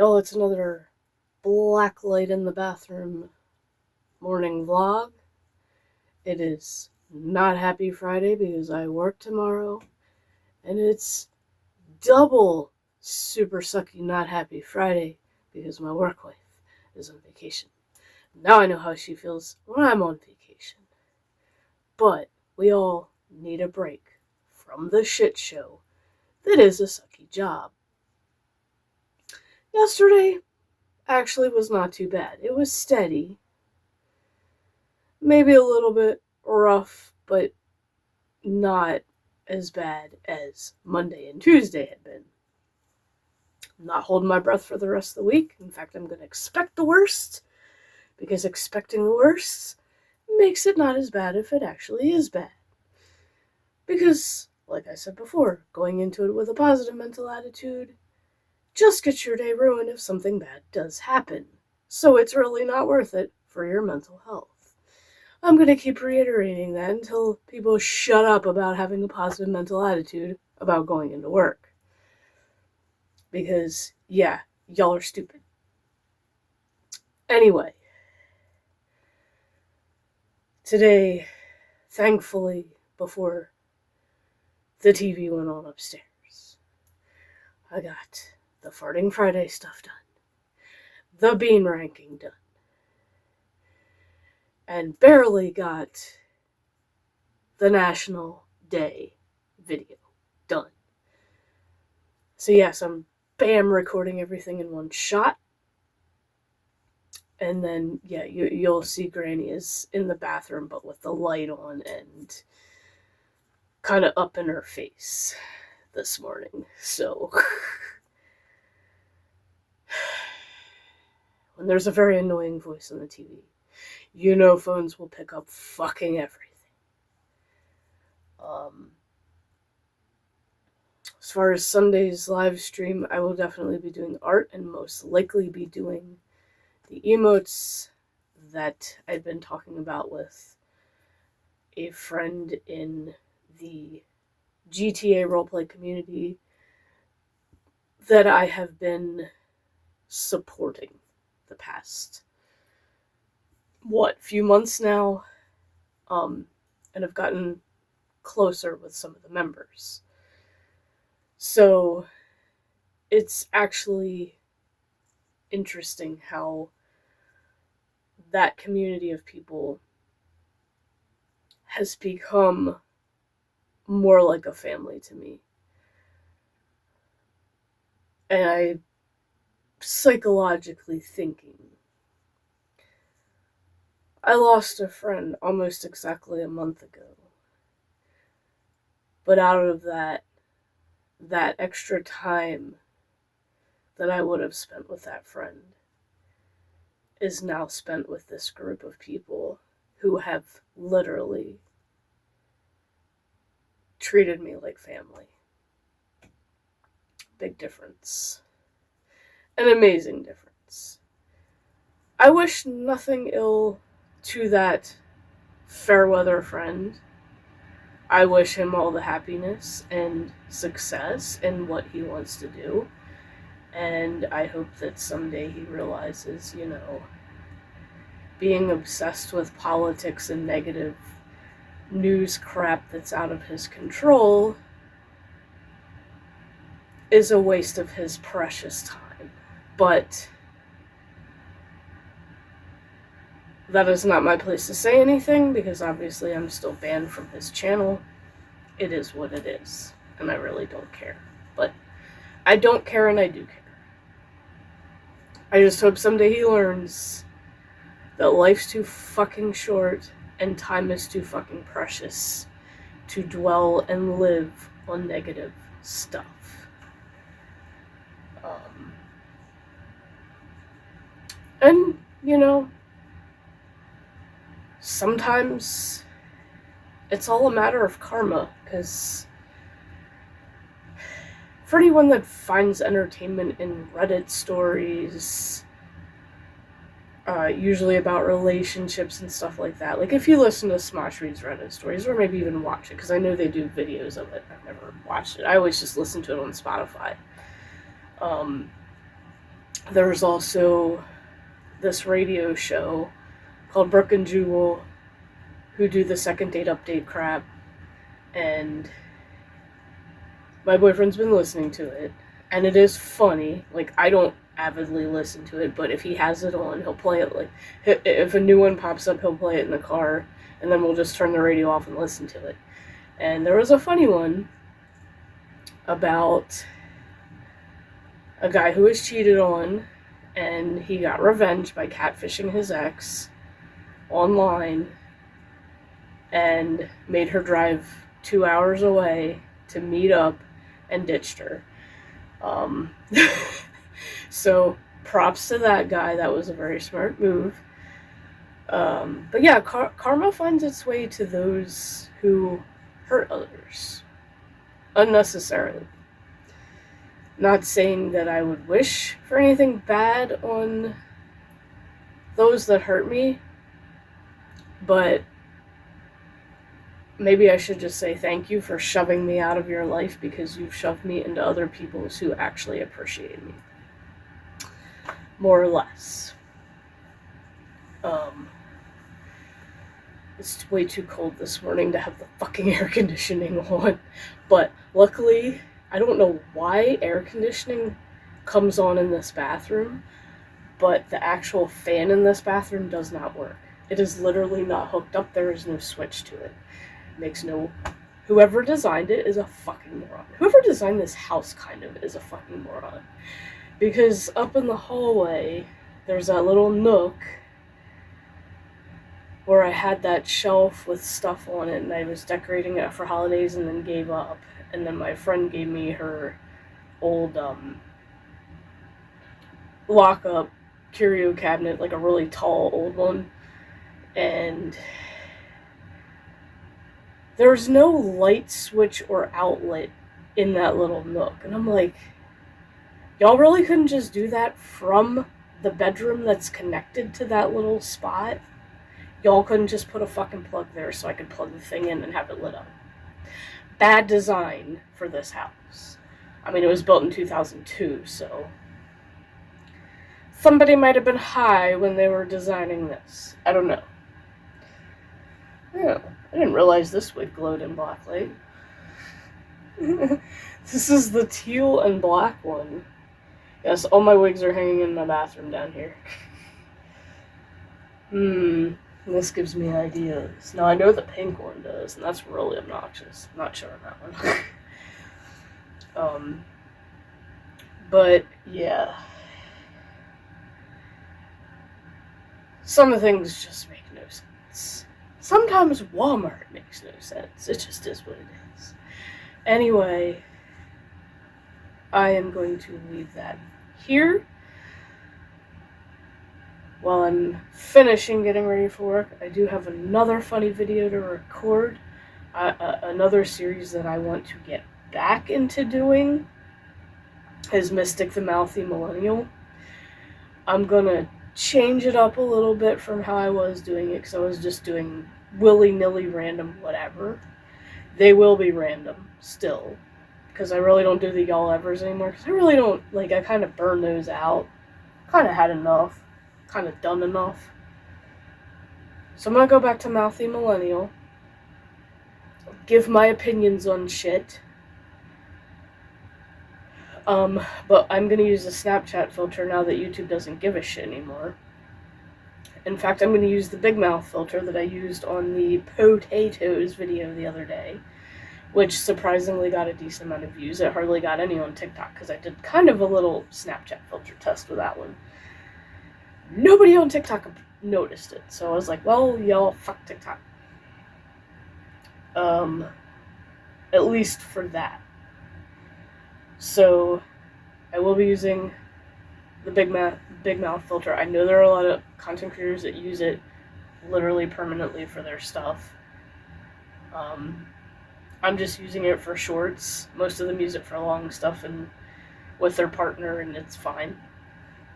Yo, it's another black light in the bathroom morning vlog. It is not Happy Friday because I work tomorrow, and it's double super sucky not Happy Friday because my work wife is on vacation. Now I know how she feels when I'm on vacation. But we all need a break from the shit show that is a sucky job. Yesterday actually was not too bad. It was steady. Maybe a little bit rough, but not as bad as Monday and Tuesday had been. I'm not holding my breath for the rest of the week. In fact, I'm going to expect the worst, because expecting the worst makes it not as bad if it actually is bad. Because, like I said before, going into it with a positive mental attitude just gets your day ruined if something bad does happen. So it's really not worth it for your mental health. I'm going to keep reiterating that until people shut up about having a positive mental attitude about going into work. Because, yeah, y'all are stupid. Anyway, today, thankfully, before the TV went on upstairs, I got the Farting Friday stuff done, the bean ranking done, and barely got the National Day video done. So yes, I'm recording everything in one shot. And then, yeah, you'll see Granny is in the bathroom, but with the light on and kind of up in her face this morning. So, when there's a very annoying voice on the TV, you know phones will pick up fucking everything. As far as Sunday's live stream, I will definitely be doing art and most likely be doing the emotes that I've been talking about with a friend in the GTA roleplay community that I have been supporting the past, few months now, and have gotten closer with some of the members. So it's actually interesting how that community of people has become more like a family to me. And I psychologically thinking, I lost a friend almost exactly a month ago. But out of that extra time that I would have spent with that friend is now spent with this group of people who have literally treated me like family. Big difference. An amazing difference. I wish nothing ill to that fair weather friend. I wish him all the happiness and success in what he wants to do. And I hope that someday he realizes, being obsessed with politics and negative news crap that's out of his control is a waste of his precious time. But that is not my place to say anything, because obviously I'm still banned from his channel. It is what it is, and I really don't care. But I don't care and I do care. I just hope someday he learns that life's too fucking short and time is too fucking precious to dwell and live on negative stuff. And, sometimes it's all a matter of karma, because for anyone that finds entertainment in Reddit stories, usually about relationships and stuff like that, like if you listen to Smosh Reads Reddit stories, or maybe even watch it, because I know they do videos of it. I've never watched it. I always just listen to it on Spotify. There's also this radio show called Brooke and Jewel, who do the second date update crap, and my boyfriend's been listening to it, and it is funny. Like, I don't avidly listen to it, but if he has it on, he'll play it. Like, if a new one pops up, he'll play it in the car, and then we'll just turn the radio off and listen to it. And there was a funny one about a guy who was cheated on, and he got revenge by catfishing his ex online and made her drive 2 hours away to meet up, and ditched her. So props to that guy. That was a very smart move. But yeah, karma finds its way to those who hurt others unnecessarily. Not saying that I would wish for anything bad on those that hurt me, but maybe I should just say thank you for shoving me out of your life, because you've shoved me into other people's who actually appreciate me. More or less. It's way too cold this morning to have the fucking air conditioning on. But luckily, I don't know why air conditioning comes on in this bathroom, but the actual fan in this bathroom does not work. It is literally not hooked up. There is no switch to it. Makes no... Whoever designed it is a fucking moron. Whoever designed this house, kind of, is a fucking moron. Because up in the hallway, there's that little nook where I had that shelf with stuff on it, and I was decorating it for holidays and then gave up. And then my friend gave me her old lock-up curio cabinet, like a really tall old one. And there's no light switch or outlet in that little nook. And I'm like, y'all really couldn't just do that from the bedroom that's connected to that little spot? Y'all couldn't just put a fucking plug there so I could plug the thing in and have it lit up? Bad design for this house. I mean, it was built in 2002, so somebody might have been high when they were designing this. I don't know. Yeah, I didn't realize this wig glowed in black light. This is the teal and black one. Yes, all my wigs are hanging in my bathroom down here. This gives me ideas. Now, I know the pink one does, and that's really obnoxious. I'm not showing that one. But, yeah. Some things just make no sense. Sometimes Walmart makes no sense. It just is what it is. Anyway, I am going to leave that here. While I'm finishing getting ready for work, I do have another funny video to record. Another series that I want to get back into doing is Mystic the Mouthy Millennial. I'm gonna change it up a little bit from how I was doing it, because I was just doing willy-nilly random whatever. They will be random still, because I really don't do the y'all evers anymore, because I really don't, like, I kind of burned those out. Kind of had enough. Kind of done enough. So I'm gonna go back to Mouthy Millennial. Give my opinions on shit. But I'm gonna use the Snapchat filter now that YouTube doesn't give a shit anymore. In fact, I'm gonna use the Big Mouth filter that I used on the potatoes video the other day, which surprisingly got a decent amount of views. It hardly got any on TikTok, because I did kind of a little Snapchat filter test with that one. Nobody on TikTok noticed it, so I was like, well, y'all, fuck TikTok. At least for that. So, I will be using the Big Mouth filter. I know there are a lot of content creators that use it literally permanently for their stuff. I'm just using it for shorts. Most of them use it for long stuff and with their partner, and it's fine.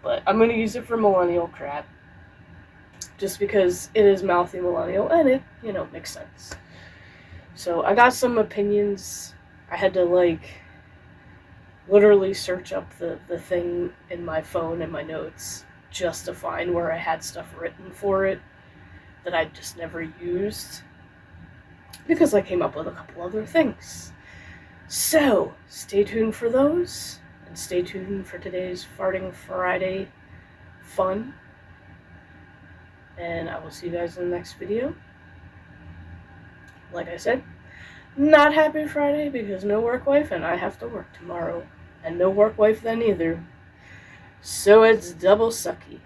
But I'm going to use it for millennial crap, just because it is Mouthy Millennial, and it, you know, makes sense. So I got some opinions. I had to, like, literally search up the thing in my phone and my notes just to find where I had stuff written for it that I just never used, because I came up with a couple other things. So, stay tuned for those, and stay tuned for today's Farting Friday fun. And I will see you guys in the next video. Like I said, not happy Friday because no work wife, and I have to work tomorrow. And no work wife then either. So it's double sucky.